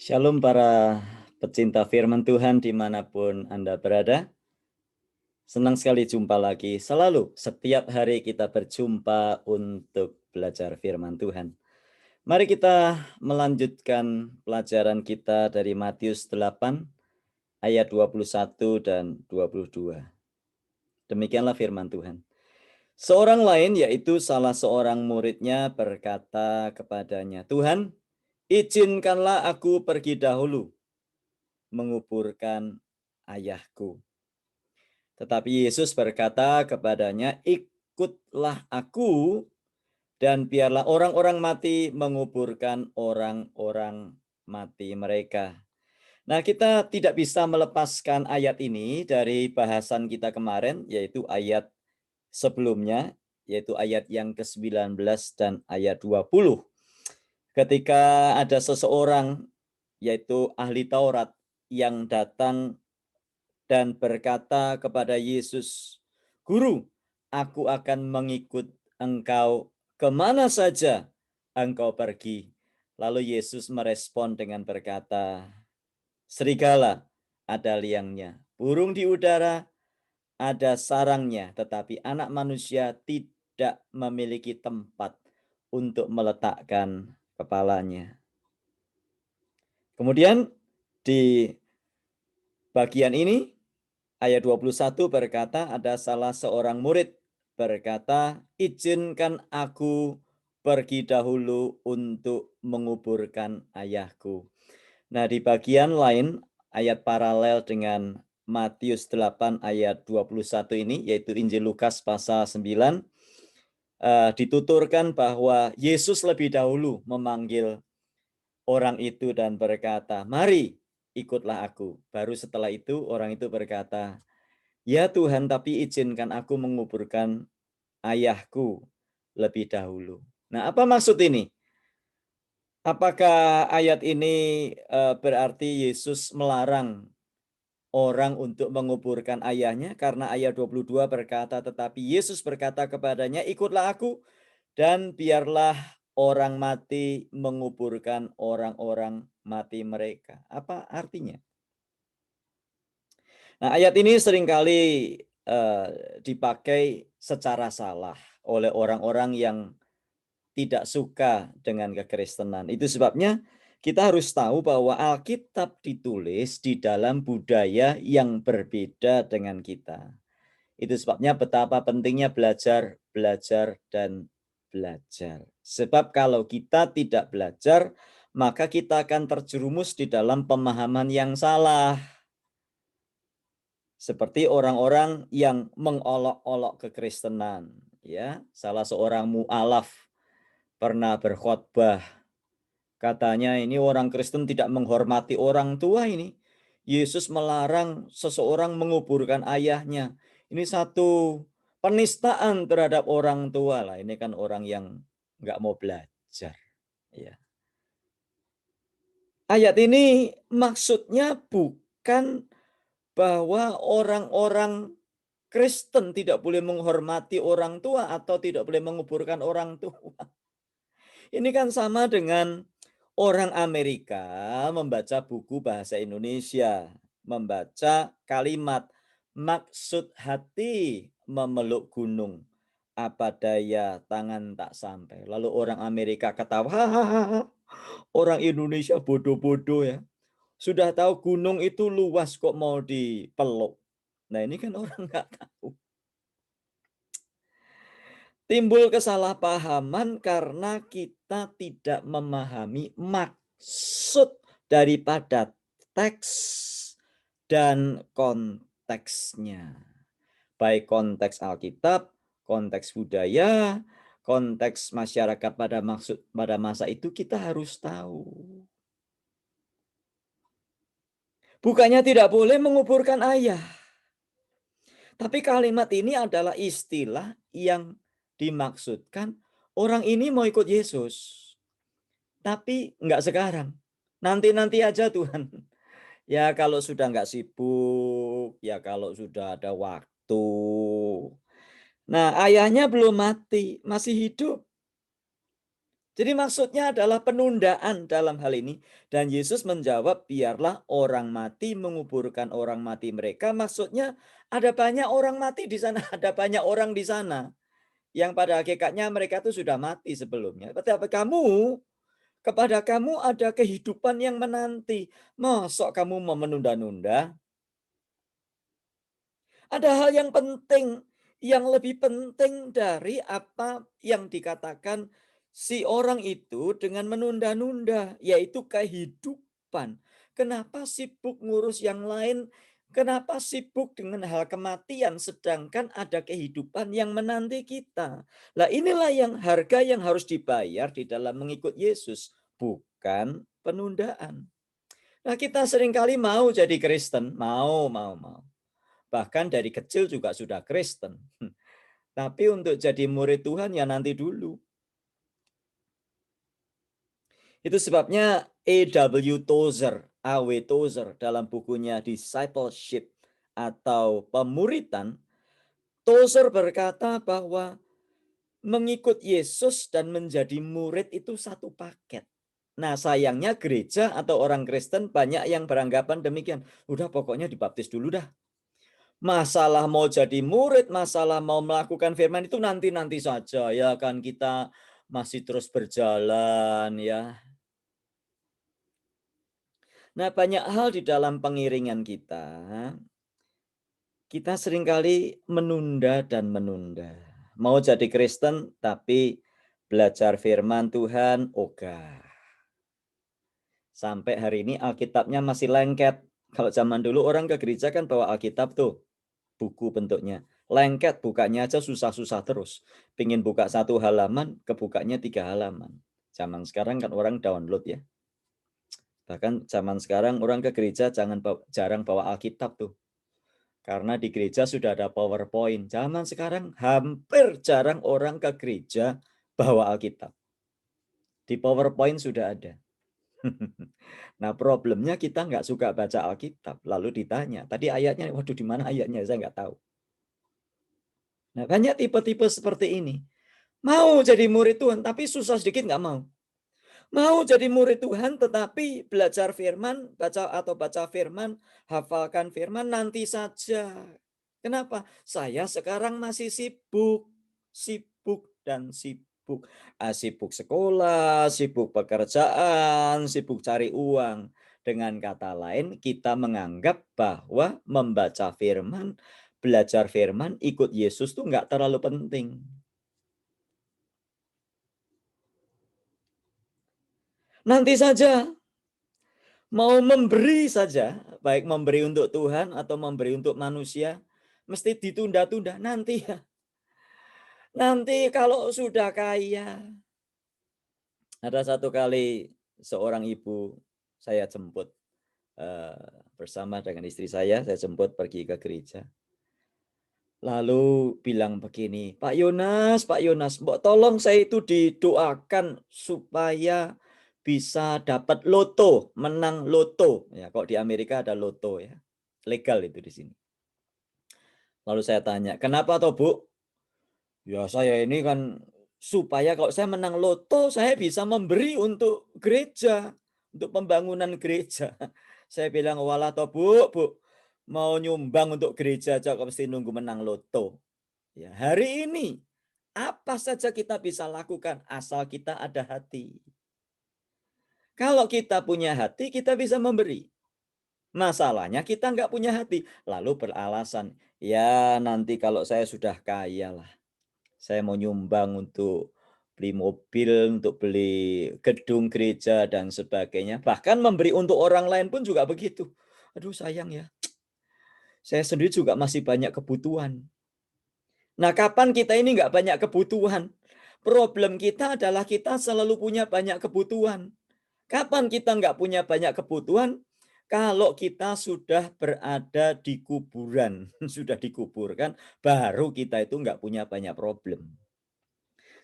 Shalom para pecinta firman Tuhan dimanapun Anda berada. Senang sekali jumpa lagi. Selalu setiap hari kita berjumpa untuk belajar firman Tuhan. Mari kita melanjutkan pelajaran kita dari Matius 8 ayat 21 dan 22. Demikianlah firman Tuhan. Seorang lain, yaitu salah seorang muridnya, berkata kepadanya, "Tuhan, izinkanlah aku pergi dahulu menguburkan ayahku." Tetapi Yesus berkata kepadanya, "Ikutlah aku, dan biarlah orang-orang mati menguburkan orang-orang mati mereka." Nah, kita tidak bisa melepaskan ayat ini dari bahasan kita kemarin, yaitu ayat sebelumnya, yaitu ayat yang ke-19 dan ayat 20. Ketika ada seseorang, yaitu ahli Taurat, yang datang dan berkata kepada Yesus, "Guru, aku akan mengikut engkau kemana saja engkau pergi." Lalu Yesus merespon dengan berkata, "Serigala ada liangnya, burung di udara ada sarangnya, tetapi anak manusia tidak memiliki tempat untuk meletakkan kepalanya." Kemudian di bagian ini ayat 21 berkata, ada salah seorang murid berkata, "Izinkan aku pergi dahulu untuk menguburkan ayahku." Nah, di bagian lain, ayat paralel dengan Matius 8 ayat 21 ini, yaitu Injil Lukas pasal 9, dituturkan bahwa Yesus lebih dahulu memanggil orang itu dan berkata, "Mari, ikutlah aku." Baru setelah itu orang itu berkata, "Ya Tuhan, tapi izinkan aku menguburkan ayahku lebih dahulu." Nah, apa maksud ini? Apakah ayat ini berarti Yesus melarang orang untuk menguburkan ayahnya? Karena ayat 22 berkata, "Tetapi Yesus berkata kepadanya, ikutlah aku, dan biarlah orang mati menguburkan orang-orang mati mereka." Apa artinya? Nah, ayat ini seringkali dipakai secara salah oleh orang-orang yang tidak suka dengan kekristenan. Itu sebabnya kita harus tahu bahwa Alkitab ditulis di dalam budaya yang berbeda dengan kita. Itu sebabnya betapa pentingnya belajar, dan belajar. Sebab kalau kita tidak belajar, maka kita akan terjerumus di dalam pemahaman yang salah. Seperti orang-orang yang mengolok-olok kekristenan, ya. Salah seorang mu'alaf pernah berkhotbah, katanya ini orang Kristen tidak menghormati orang tua ini. Yesus melarang seseorang menguburkan ayahnya. Ini satu penistaan terhadap orang tua lah. Ini kan orang yang nggak mau belajar, ya. Ayat ini maksudnya bukan bahwa orang-orang Kristen tidak boleh menghormati orang tua atau tidak boleh menguburkan orang tua. Ini kan sama dengan orang Amerika membaca buku bahasa Indonesia, membaca kalimat "maksud hati memeluk gunung, apa daya tangan tak sampai." Lalu orang Amerika ketawa, "Hahaha, orang Indonesia bodoh-bodoh ya. Sudah tahu gunung itu luas kok mau dipeluk." Nah, ini kan orang nggak tahu. Timbul kesalahpahaman karena kita tidak memahami maksud daripada teks dan konteksnya. Baik konteks Alkitab, konteks budaya, konteks masyarakat pada masa itu kita harus tahu. Bukannya tidak boleh menguburkan ayah. Tapi kalimat ini adalah istilah yang dimaksudkan orang ini mau ikut Yesus. Tapi enggak sekarang. Nanti-nanti aja Tuhan. Ya kalau sudah enggak sibuk, ya kalau sudah ada waktu. Nah, ayahnya belum mati, masih hidup. Jadi maksudnya adalah penundaan dalam hal ini. Dan Yesus menjawab, biarlah orang mati menguburkan orang mati mereka. Maksudnya ada banyak orang mati di sana, ada banyak orang di sana. Yang pada hakikatnya mereka itu sudah mati sebelumnya. Tetapi kepada kamu ada kehidupan yang menanti. Masuk kamu mau menunda-nunda? Ada hal yang penting, yang lebih penting dari apa yang dikatakan si orang itu dengan menunda-nunda, yaitu kehidupan. Kenapa sibuk ngurus yang lain? Kenapa sibuk dengan hal kematian sedangkan ada kehidupan yang menanti kita? Lah inilah yang harga yang harus dibayar di dalam mengikut Yesus, bukan penundaan. Nah, kita seringkali mau jadi Kristen, mau. Bahkan dari kecil juga sudah Kristen. Tapi untuk jadi murid Tuhan ya nanti dulu. Itu sebabnya A.W. Tozer dalam bukunya Discipleship atau Pemuritan, Tozer berkata bahwa mengikut Yesus dan menjadi murid itu satu paket. Nah, sayangnya gereja atau orang Kristen banyak yang beranggapan demikian. Udah pokoknya dibaptis dulu dah. Masalah mau jadi murid, masalah mau melakukan firman itu nanti-nanti saja ya kan, kita masih terus berjalan ya. Nah, banyak hal di dalam pengiringan kita seringkali menunda dan menunda. Mau jadi Kristen tapi belajar firman Tuhan ogah. Sampai hari ini Alkitabnya masih lengket. Kalau zaman dulu orang ke gereja kan bawa Alkitab tuh, buku bentuknya. Lengket, bukanya aja susah-susah terus. Pingin buka 1 halaman, kebukanya 3 halaman. Zaman sekarang kan orang download ya. Bahkan zaman sekarang orang ke gereja jarang bawa Alkitab tuh. Karena di gereja sudah ada PowerPoint. Zaman sekarang hampir jarang orang ke gereja bawa Alkitab. Di PowerPoint sudah ada. Nah, problemnya kita nggak suka baca Alkitab. Lalu ditanya, tadi ayatnya, waduh di mana ayatnya? Saya nggak tahu. Nah, banyak tipe-tipe seperti ini. Mau jadi murid Tuhan, tapi susah sedikit nggak mau. Mau jadi murid Tuhan, tetapi belajar firman, baca firman, hafalkan firman nanti saja. Kenapa? Saya sekarang masih sibuk. Sibuk sekolah, sibuk pekerjaan, sibuk cari uang. Dengan kata lain, kita menganggap bahwa membaca firman, belajar firman, ikut Yesus tuh nggak terlalu penting. Nanti saja, mau memberi saja, baik memberi untuk Tuhan atau memberi untuk manusia, mesti ditunda-tunda nanti ya. Nanti kalau sudah kaya. Ada satu kali seorang ibu saya jemput bersama dengan istri saya jemput pergi ke gereja. Lalu bilang begini, Pak Yonas, mbok tolong saya itu didoakan supaya bisa dapat loto, menang loto. Ya, kok di Amerika ada loto ya. Legal itu di sini. Lalu saya tanya, kenapa toh Bu? Ya saya ini kan supaya kalau saya menang loto, saya bisa memberi untuk gereja, untuk pembangunan gereja. Saya bilang, walah toh Bu, mau nyumbang untuk gereja aja kok mesti nunggu menang loto. Ya, hari ini apa saja kita bisa lakukan asal kita ada hati. Kalau kita punya hati, kita bisa memberi. Masalahnya kita nggak punya hati. Lalu beralasan, ya nanti kalau saya sudah kaya lah. Saya mau nyumbang untuk beli mobil, untuk beli gedung gereja dan sebagainya. Bahkan memberi untuk orang lain pun juga begitu. Aduh sayang ya. Saya sendiri juga masih banyak kebutuhan. Nah, kapan kita ini nggak banyak kebutuhan? Problem kita adalah kita selalu punya banyak kebutuhan. Kapan kita nggak punya banyak kebutuhan? Kalau kita sudah berada di kuburan, sudah dikuburkan, baru kita itu nggak punya banyak problem.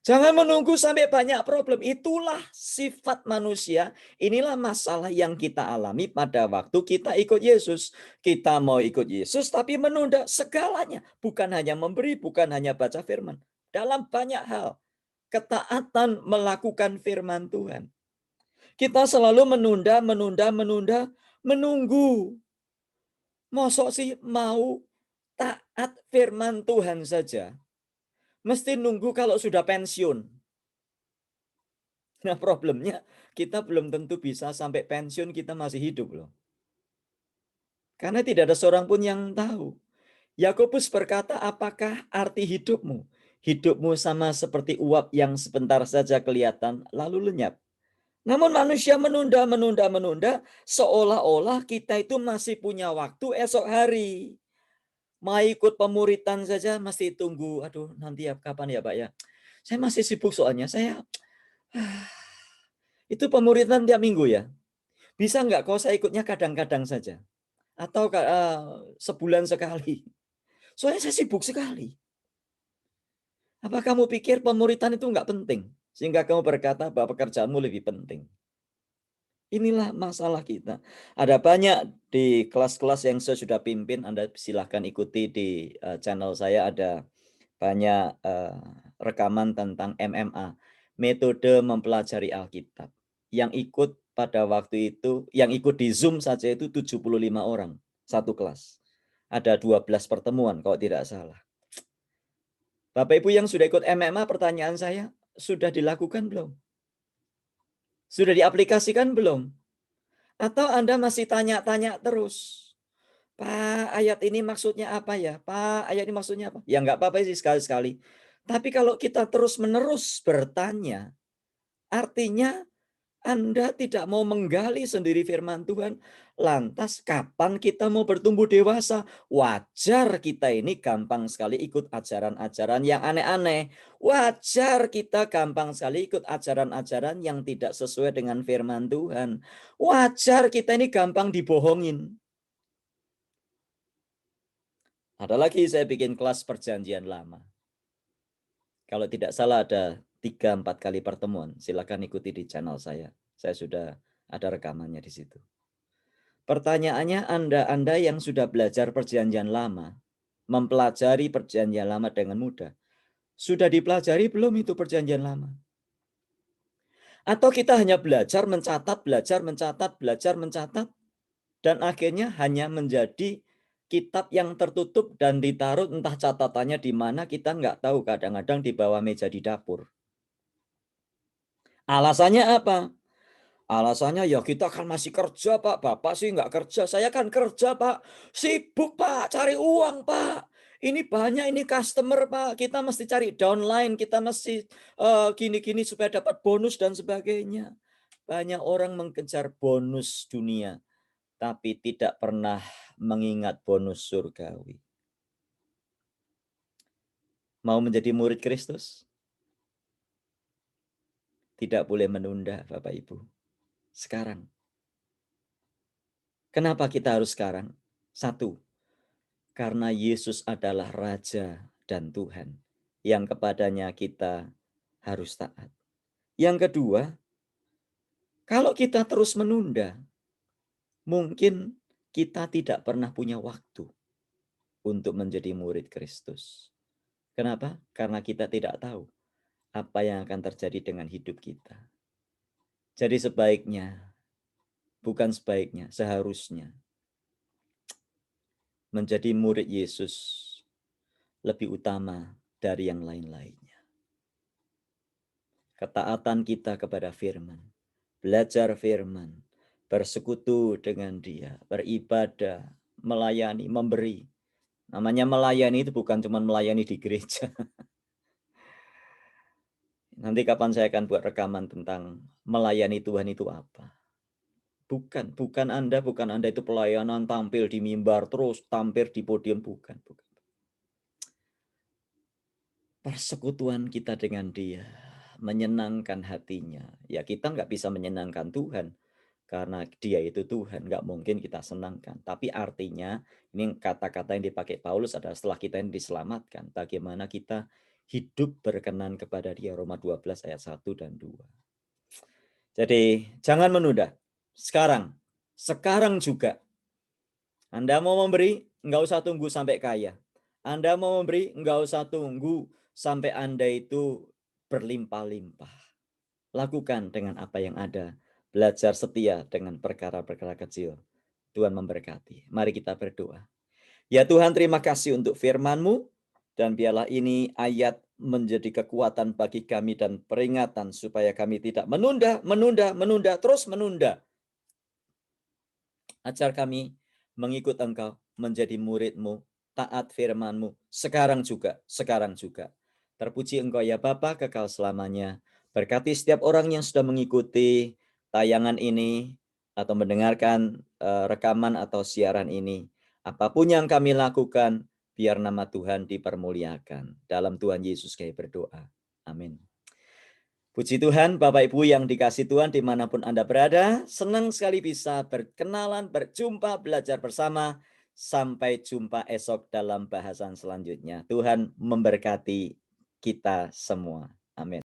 Jangan menunggu sampai banyak problem. Itulah sifat manusia. Inilah masalah yang kita alami pada waktu kita ikut Yesus. Kita mau ikut Yesus tapi menunda segalanya. Bukan hanya memberi, bukan hanya baca firman. Dalam banyak hal. ketaatan melakukan firman Tuhan. Kita selalu menunda, menunggu. Mosok sih mau taat firman Tuhan saja, mesti nunggu kalau sudah pensiun. Nah, problemnya kita belum tentu bisa sampai pensiun kita masih hidup loh. Karena tidak ada seorang pun yang tahu. Yakobus berkata, apakah arti hidupmu? Hidupmu sama seperti uap yang sebentar saja kelihatan lalu lenyap. Namun manusia menunda, seolah-olah kita itu masih punya waktu esok hari. Mau ikut pemuritan saja masih tunggu. Aduh, nanti ya kapan ya Pak ya? Saya masih sibuk soalnya. Itu pemuritan tiap minggu ya. Bisa nggak kalau saya ikutnya kadang-kadang saja? Atau sebulan sekali? Soalnya saya sibuk sekali. Apa kamu pikir pemuritan itu nggak penting? Sehingga kamu berkata bahwa pekerjaanmu lebih penting. Inilah masalah kita. Ada banyak di kelas-kelas yang saya sudah pimpin. Anda silahkan ikuti di channel saya. Ada banyak rekaman tentang MMA. Metode mempelajari Alkitab. Yang ikut pada waktu itu, yang ikut di Zoom saja itu 75 orang. Satu kelas. Ada 12 pertemuan kalau tidak salah. Bapak Ibu yang sudah ikut MMA, pertanyaan saya, sudah dilakukan belum? Sudah diaplikasikan belum? Atau Anda masih tanya-tanya terus? Pak, ayat ini maksudnya apa ya? Pak, ayat ini maksudnya apa? Ya nggak apa-apa sih sekali-sekali. Tapi kalau kita terus-menerus bertanya, artinya Anda tidak mau menggali sendiri firman Tuhan. Lantas kapan kita mau bertumbuh dewasa? Wajar kita ini gampang sekali ikut ajaran-ajaran yang aneh-aneh. Wajar kita gampang sekali ikut ajaran-ajaran yang tidak sesuai dengan firman Tuhan. Wajar kita ini gampang dibohongin. Ada lagi saya bikin kelas perjanjian lama. Kalau tidak salah ada 3-4 kali pertemuan. Silakan ikuti di channel saya. Saya sudah ada rekamannya di situ. Pertanyaannya, Anda yang sudah belajar perjanjian lama, mempelajari perjanjian lama dengan mudah, sudah dipelajari belum itu perjanjian lama? Atau kita hanya belajar, mencatat, dan akhirnya hanya menjadi kitab yang tertutup dan ditaruh entah catatannya di mana, kita nggak tahu, kadang-kadang di bawah meja di dapur. Alasannya apa? Alasannya ya kita kan masih kerja Pak, Bapak sih nggak kerja, saya kan kerja Pak, sibuk Pak, cari uang Pak, ini banyak ini customer Pak, kita mesti cari downline, kita mesti gini-gini supaya dapat bonus dan sebagainya. Banyak orang mengejar bonus dunia, tapi tidak pernah mengingat bonus surgawi. Mau menjadi murid Kristus? Tidak boleh menunda Bapak Ibu. Sekarang. Kenapa kita harus sekarang? Satu, karena Yesus adalah Raja dan Tuhan yang kepadanya kita harus taat. Yang kedua, kalau kita terus menunda, mungkin kita tidak pernah punya waktu untuk menjadi murid Kristus. Kenapa? Karena kita tidak tahu apa yang akan terjadi dengan hidup kita. Jadi seharusnya menjadi murid Yesus lebih utama dari yang lain-lainnya. Ketaatan kita kepada firman, belajar firman, bersekutu dengan Dia, beribadah, melayani, memberi. Namanya melayani itu bukan cuma melayani di gereja. Nanti kapan saya akan buat rekaman tentang melayani Tuhan itu apa. Bukan Anda itu pelayanan tampil di mimbar terus, tampil di podium, bukan. Persekutuan kita dengan Dia, menyenangkan hatinya. Ya kita nggak bisa menyenangkan Tuhan, karena Dia itu Tuhan, nggak mungkin kita senangkan. Tapi artinya, ini kata-kata yang dipakai Paulus adalah setelah kita ini diselamatkan, bagaimana kita hidup berkenan kepada Dia, Roma 12 ayat 1 dan 2. Jadi jangan menunda. Sekarang juga. Anda mau memberi, nggak usah tunggu sampai kaya. Anda mau memberi, nggak usah tunggu sampai Anda itu berlimpah-limpah. Lakukan dengan apa yang ada. Belajar setia dengan perkara-perkara kecil. Tuhan memberkati. Mari kita berdoa. Ya Tuhan, terima kasih untuk firman-Mu. Dan biarlah ini ayat menjadi kekuatan bagi kami dan peringatan supaya kami tidak menunda, terus menunda. Ajar kami mengikut Engkau, menjadi murid-Mu, taat firman-Mu, sekarang juga. Terpuji Engkau ya Bapa, kekal selamanya. Berkati setiap orang yang sudah mengikuti tayangan ini atau mendengarkan rekaman atau siaran ini. Apapun yang kami lakukan, biar nama Tuhan dipermuliakan. Dalam Tuhan Yesus kami berdoa. Amin. Puji Tuhan, Bapak Ibu yang dikasih Tuhan dimanapun Anda berada, senang sekali bisa berkenalan, berjumpa, belajar bersama. Sampai jumpa esok dalam bahasan selanjutnya. Tuhan memberkati kita semua. Amin.